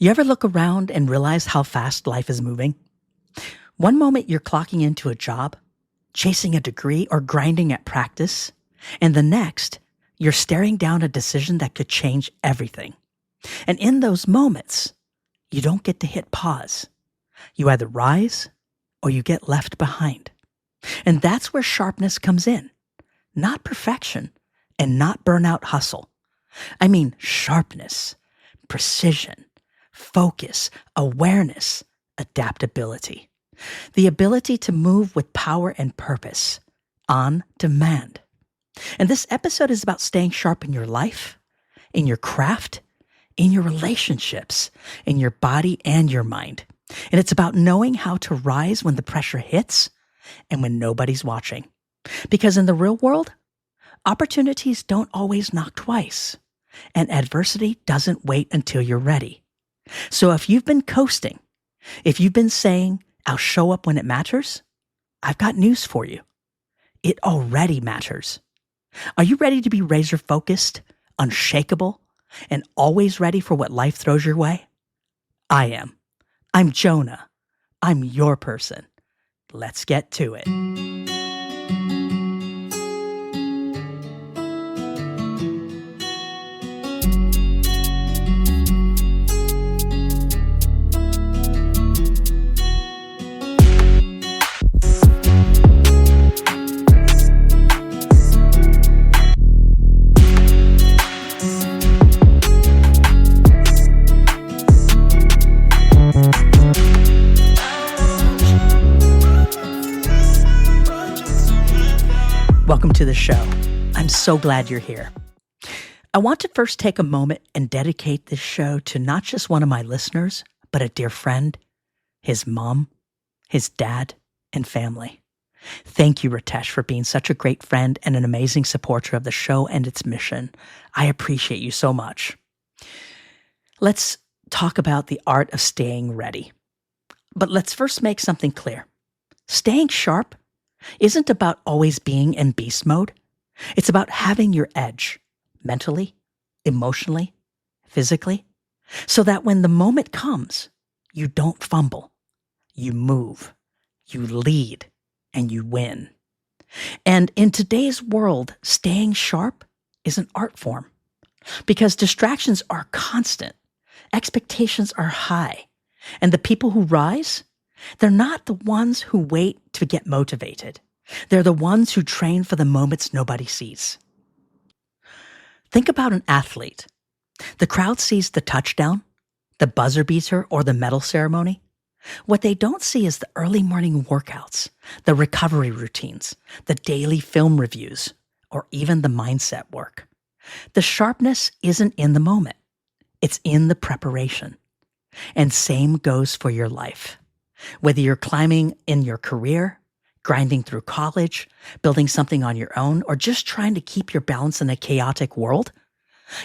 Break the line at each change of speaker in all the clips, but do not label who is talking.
You ever look around and realize how fast life is moving? One moment you're clocking into a job, chasing a degree, or grinding at practice, and the next, you're staring down a decision that could change everything. And in those moments, you don't get to hit pause. You either rise or you get left behind. And that's where sharpness comes in. Not perfection and not burnout hustle. I mean sharpness, precision, focus, awareness, adaptability. The ability to move with power and purpose on demand. And this episode is about staying sharp in your life, in your craft, in your relationships, in your body and your mind. And it's about knowing how to rise when the pressure hits and when nobody's watching. Because in the real world, opportunities don't always knock twice, and adversity doesn't wait until you're ready. So if you've been coasting, if you've been saying, I'll show up when it matters, I've got news for you. It already matters. Are you ready to be razor focused, unshakable, and always ready for what life throws your way? I am. I'm Jonah. I'm your person. Let's get to it. Welcome to the show. I'm so glad you're here. I want to first take a moment and dedicate this show to not just one of my listeners, but a dear friend, his mom, his dad, and family. Thank you, Ritesh, for being such a great friend and an amazing supporter of the show and its mission. I appreciate you so much. Let's talk about the art of staying ready. But let's first make something clear. Staying sharp isn't about always being in beast mode. It's about having your edge, mentally, emotionally, physically, so that when the moment comes, you don't fumble, you move, you lead, and you win. And in today's world, staying sharp is an art form because distractions are constant, expectations are high, and the people who rise, they're not the ones who wait to get motivated. They're the ones who train for the moments nobody sees. Think about an athlete. The crowd sees the touchdown, the buzzer beater, or the medal ceremony. What they don't see is the early morning workouts, the recovery routines, the daily film reviews, or even the mindset work. The sharpness isn't in the moment. It's in the preparation. And same goes for your life. Whether you're climbing in your career, grinding through college, building something on your own, or just trying to keep your balance in a chaotic world,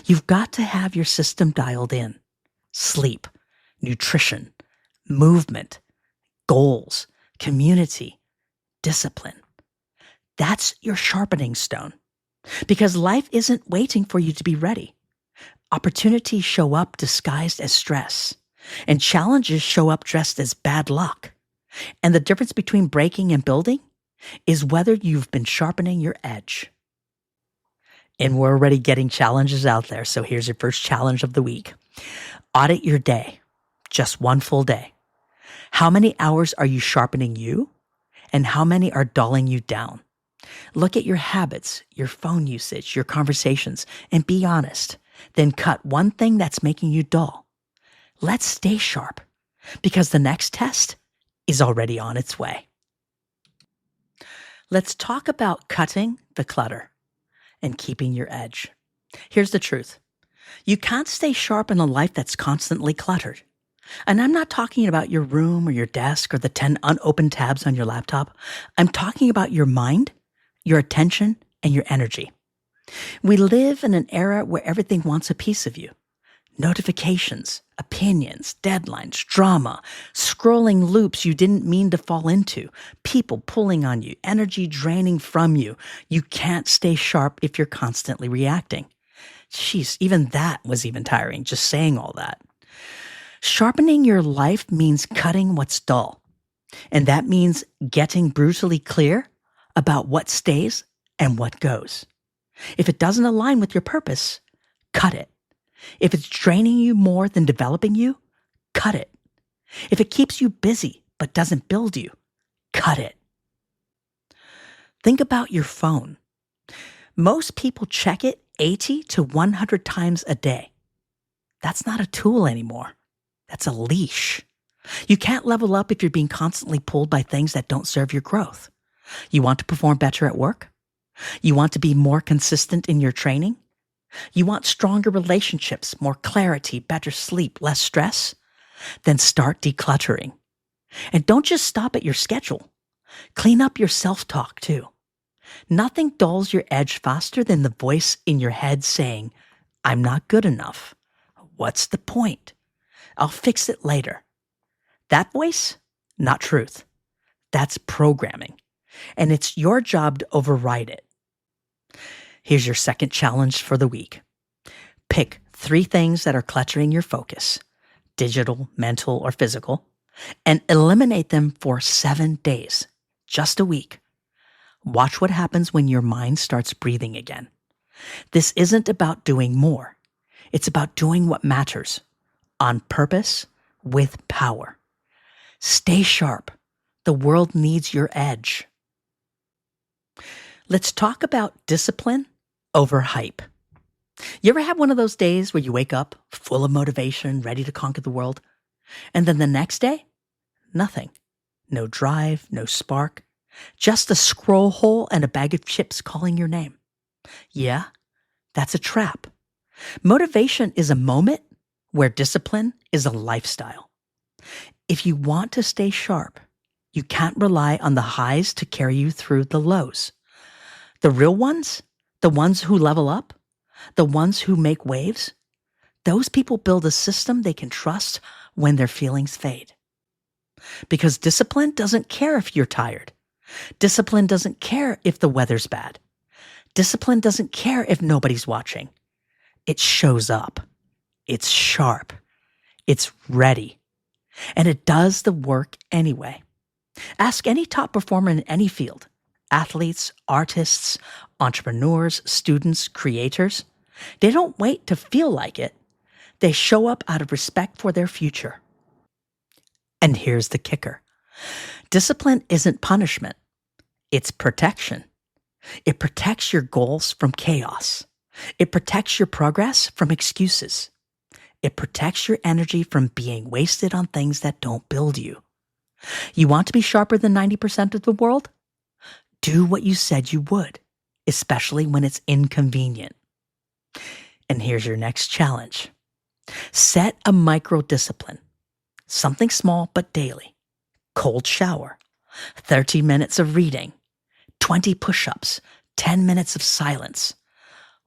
you've got to have your system dialed in. Sleep, nutrition, movement, goals, community, discipline. That's your sharpening stone. Because life isn't waiting for you to be ready. Opportunities show up disguised as stress. And challenges show up dressed as bad luck. And the difference between breaking and building is whether you've been sharpening your edge. And we're already getting challenges out there, so here's your first challenge of the week. Audit your day, just one full day. How many hours are you sharpening you? And how many are dulling you down? Look at your habits, your phone usage, your conversations, and be honest. Then cut one thing that's making you dull. Let's stay sharp, because the next test is already on its way. Let's talk about cutting the clutter and keeping your edge. Here's the truth. You can't stay sharp in a life that's constantly cluttered. And I'm not talking about your room or your desk or the 10 unopened tabs on your laptop. I'm talking about your mind, your attention, and your energy. We live in an era where everything wants a piece of you. Notifications, opinions, deadlines, drama, scrolling loops you didn't mean to fall into, people pulling on you, energy draining from you. You can't stay sharp if you're constantly reacting. Jeez, even that was even tiring, just saying all that. Sharpening your life means cutting what's dull. And that means getting brutally clear about what stays and what goes. If it doesn't align with your purpose, cut it. If it's draining you more than developing you, cut it. If it keeps you busy but doesn't build you, cut it. Think about your phone. Most people check it 80 to 100 times a day. That's not a tool anymore. That's a leash. You can't level up if you're being constantly pulled by things that don't serve your growth. You want to perform better at work? You want to be more consistent in your training? You want stronger relationships, more clarity, better sleep, less stress? Then start decluttering. And don't just stop at your schedule. Clean up your self-talk too. Nothing dulls your edge faster than the voice in your head saying, "I'm not good enough. What's the point? I'll fix it later." That voice, not truth. That's programming. And it's your job to override it. Here's your second challenge for the week. Pick 3 things that are cluttering your focus, digital, mental, or physical, and eliminate them for 7 days, just a week. Watch what happens when your mind starts breathing again. This isn't about doing more. It's about doing what matters, on purpose, with power. Stay sharp. The world needs your edge. Let's talk about discipline over hype. You ever have one of those days where you wake up full of motivation, ready to conquer the world, and then the next day, nothing. No drive, no spark, just a scroll hole and a bag of chips calling your name. Yeah, that's a trap. Motivation is a moment where discipline is a lifestyle. If you want to stay sharp, you can't rely on the highs to carry you through the lows. The real ones, the ones who level up, the ones who make waves, those people build a system they can trust when their feelings fade. Because discipline doesn't care if you're tired. Discipline doesn't care if the weather's bad. Discipline doesn't care if nobody's watching. It shows up. It's sharp. It's ready. And it does the work anyway. Ask any top performer in any field. Athletes, artists, entrepreneurs, students, creators. They don't wait to feel like it. They show up out of respect for their future. And here's the kicker. Discipline isn't punishment. It's protection. It protects your goals from chaos. It protects your progress from excuses. It protects your energy from being wasted on things that don't build you. You want to be sharper than 90% of the world? Do what you said you would, especially when it's inconvenient. And here's your next challenge. Set a micro discipline. Something small but daily. Cold shower. 30 minutes of reading. 20 push-ups. 10 minutes of silence.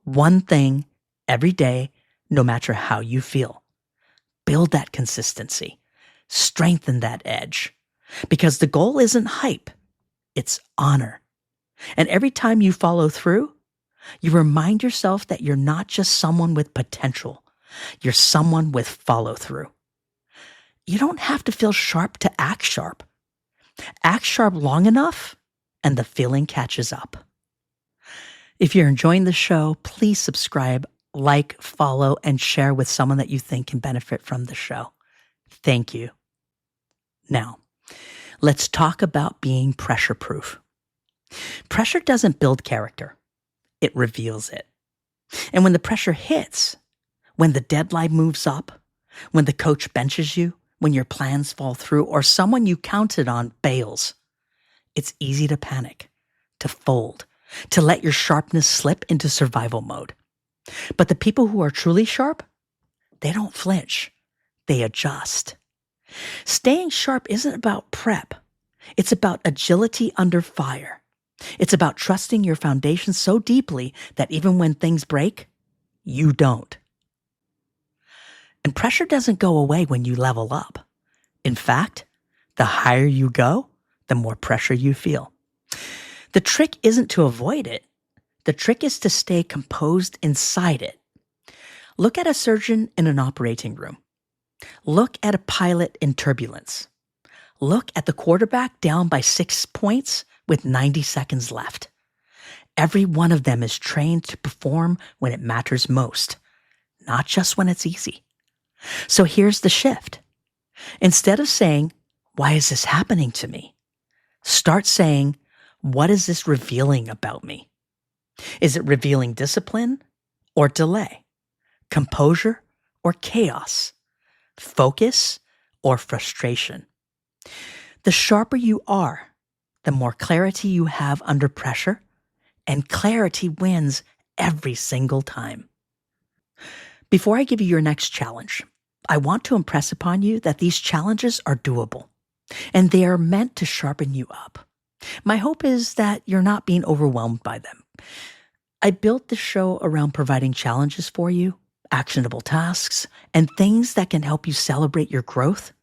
One thing every day, no matter how you feel. Build that consistency. Strengthen that edge. Because the goal isn't hype. It's honor. And every time you follow through, you remind yourself that you're not just someone with potential. You're someone with follow-through. You don't have to feel sharp to act sharp. Act sharp long enough, and the feeling catches up. If you're enjoying the show, please subscribe, like, follow, and share with someone that you think can benefit from the show. Thank you. Now, let's talk about being pressure-proof. Pressure doesn't build character. It reveals it. And when the pressure hits, when the deadline moves up, when the coach benches you, when your plans fall through, or someone you counted on bails, it's easy to panic, to fold, to let your sharpness slip into survival mode. But the people who are truly sharp, they don't flinch. They adjust. Staying sharp isn't about prep. It's about agility under fire. It's about trusting your foundation so deeply that even when things break, you don't. And pressure doesn't go away when you level up. In fact, the higher you go, the more pressure you feel. The trick isn't to avoid it. The trick is to stay composed inside it. Look at a surgeon in an operating room. Look at a pilot in turbulence. Look at the quarterback down by 6 points with 90 seconds left. Every one of them is trained to perform when it matters most, not just when it's easy. So here's the shift. Instead of saying, "Why is this happening to me?" start saying, "What is this revealing about me?" Is it revealing discipline or delay? Composure or chaos? Focus or frustration? The sharper you are, the more clarity you have under pressure, and clarity wins every single time. Before I give you your next challenge, I want to impress upon you that these challenges are doable, and they are meant to sharpen you up. My hope is that you're not being overwhelmed by them. I built the show around providing challenges for you, actionable tasks, and things that can help you celebrate your growth,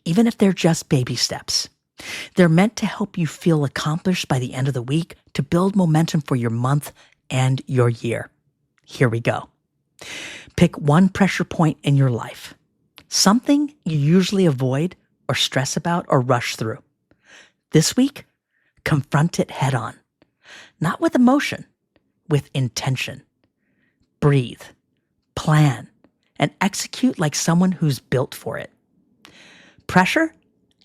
even if they're just baby steps. They're meant to help you feel accomplished by the end of the week to build momentum for your month and your year. Here we go. Pick one pressure point in your life, something you usually avoid or stress about or rush through. This week, confront it head on, not with emotion, with intention. Breathe, plan, and execute like someone who's built for it. Pressure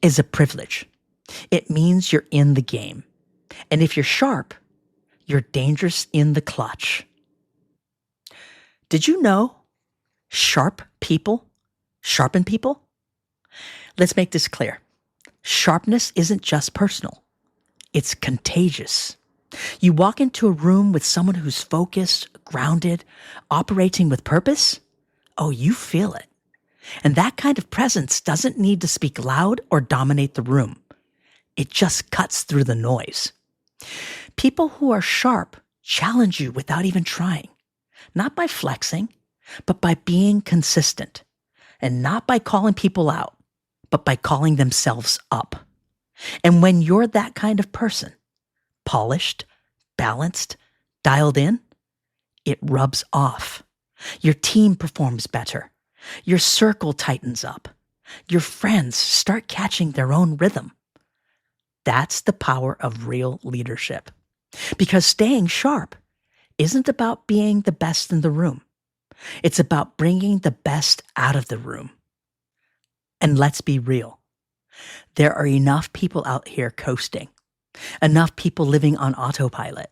is a privilege. It means you're in the game. And if you're sharp, you're dangerous in the clutch. Did you know sharp people sharpen people? Let's make this clear. Sharpness isn't just personal. It's contagious. You walk into a room with someone who's focused, grounded, operating with purpose. Oh, you feel it. And that kind of presence doesn't need to speak loud or dominate the room. It just cuts through the noise. People who are sharp challenge you without even trying, not by flexing, but by being consistent, and not by calling people out, but by calling themselves up. And when you're that kind of person, polished, balanced, dialed in, it rubs off. Your team performs better. Your circle tightens up. Your friends start catching their own rhythm. That's the power of real leadership. Because staying sharp isn't about being the best in the room. It's about bringing the best out of the room. And let's be real. There are enough people out here coasting, enough people living on autopilot,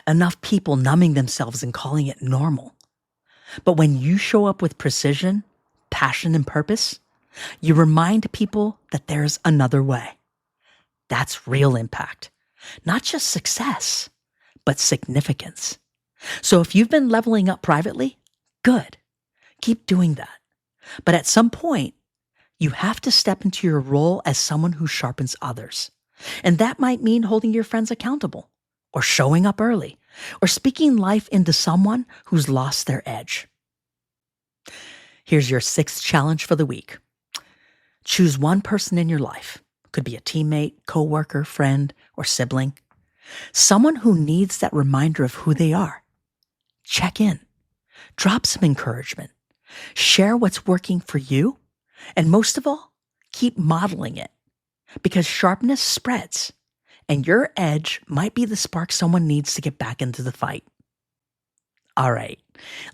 enough people numbing themselves and calling it normal. But when you show up with precision, passion, and purpose, you remind people that there's another way. That's real impact. Not just success, but significance. So if you've been leveling up privately, good. Keep doing that. But at some point, you have to step into your role as someone who sharpens others. And that might mean holding your friends accountable, or showing up early, or speaking life into someone who's lost their edge. Here's your 6th challenge for the week. Choose one person in your life. Could be a teammate, coworker, friend, or sibling. Someone who needs that reminder of who they are. Check in. Drop some encouragement. Share what's working for you. And most of all, keep modeling it. Because sharpness spreads. And your edge might be the spark someone needs to get back into the fight. All right,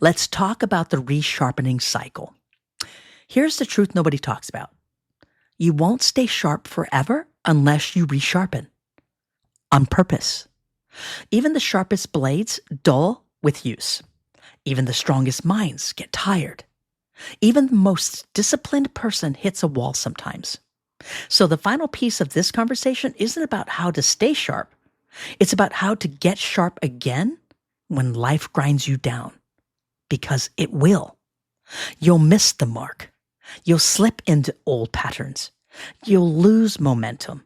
let's talk about the resharpening cycle. Here's the truth nobody talks about. You won't stay sharp forever unless you resharpen. On purpose. Even the sharpest blades dull with use. Even the strongest minds get tired. Even the most disciplined person hits a wall sometimes. So the final piece of this conversation isn't about how to stay sharp. It's about how to get sharp again when life grinds you down. Because it will. You'll miss the mark. You'll slip into old patterns. You'll lose momentum.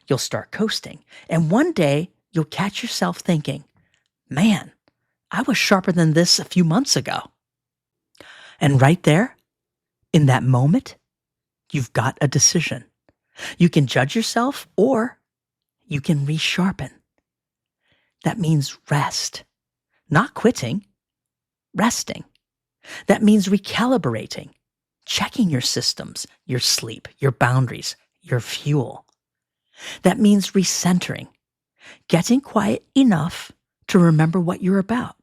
You'll start coasting. And one day, you'll catch yourself thinking, man, I was sharper than this a few months ago. And right there, in that moment, you've got a decision. You can judge yourself or you can resharpen. That means rest. Not quitting, resting. That means recalibrating, checking your systems, your sleep, your boundaries, your fuel. That means recentering, getting quiet enough to remember what you're about.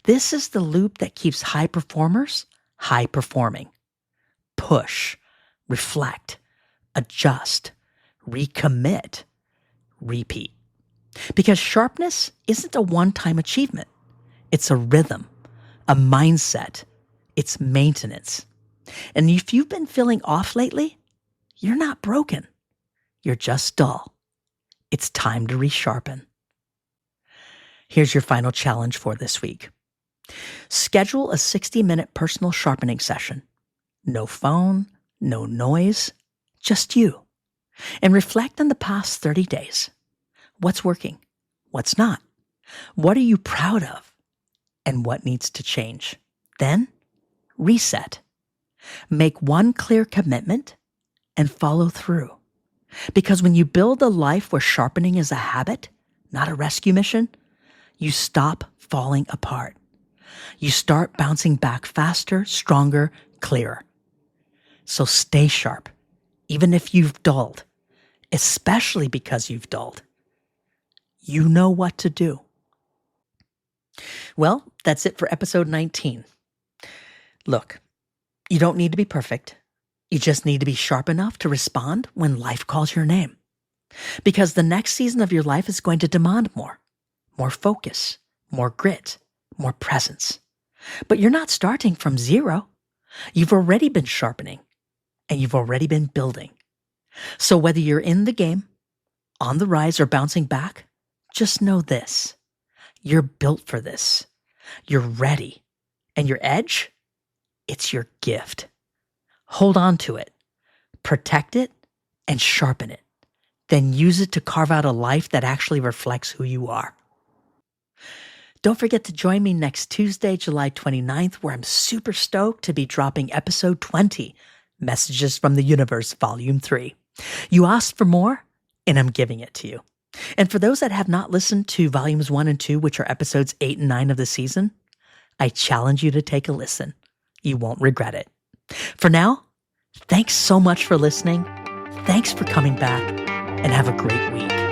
This is the loop that keeps high performers high performing. Push, reflect, adjust, recommit, repeat. Because sharpness isn't a one-time achievement. It's a rhythm, a mindset. It's maintenance. And if you've been feeling off lately, you're not broken. You're just dull. It's time to resharpen. Here's your final challenge for this week. Schedule a 60-minute personal sharpening session. No phone, no noise, just you. And reflect on the past 30 days. What's working? What's not? What are you proud of? And what needs to change? Then, reset. Make one clear commitment and follow through. Because when you build a life where sharpening is a habit, not a rescue mission, you stop falling apart. You start bouncing back faster, stronger, clearer. So stay sharp, even if you've dulled, especially because you've dulled. You know what to do. Well, that's it for episode 19. Look, you don't need to be perfect. You just need to be sharp enough to respond when life calls your name. Because the next season of your life is going to demand more focus, more grit, more presence. But you're not starting from zero. You've already been sharpening, and you've already been building. So whether you're in the game, on the rise, or bouncing back, just know this. You're built for this. You're ready. And your edge? It's your gift. Hold on to it. Protect it and sharpen it. Then use it to carve out a life that actually reflects who you are. Don't forget to join me next Tuesday, July 29th, where I'm super stoked to be dropping episode 20, Messages from the Universe, Volume 3. You asked for more, and I'm giving it to you. And for those that have not listened to Volumes 1 and 2, which are episodes 8 and 9 of the season, I challenge you to take a listen. You won't regret it. For now, thanks so much for listening. Thanks for coming back, and have a great week.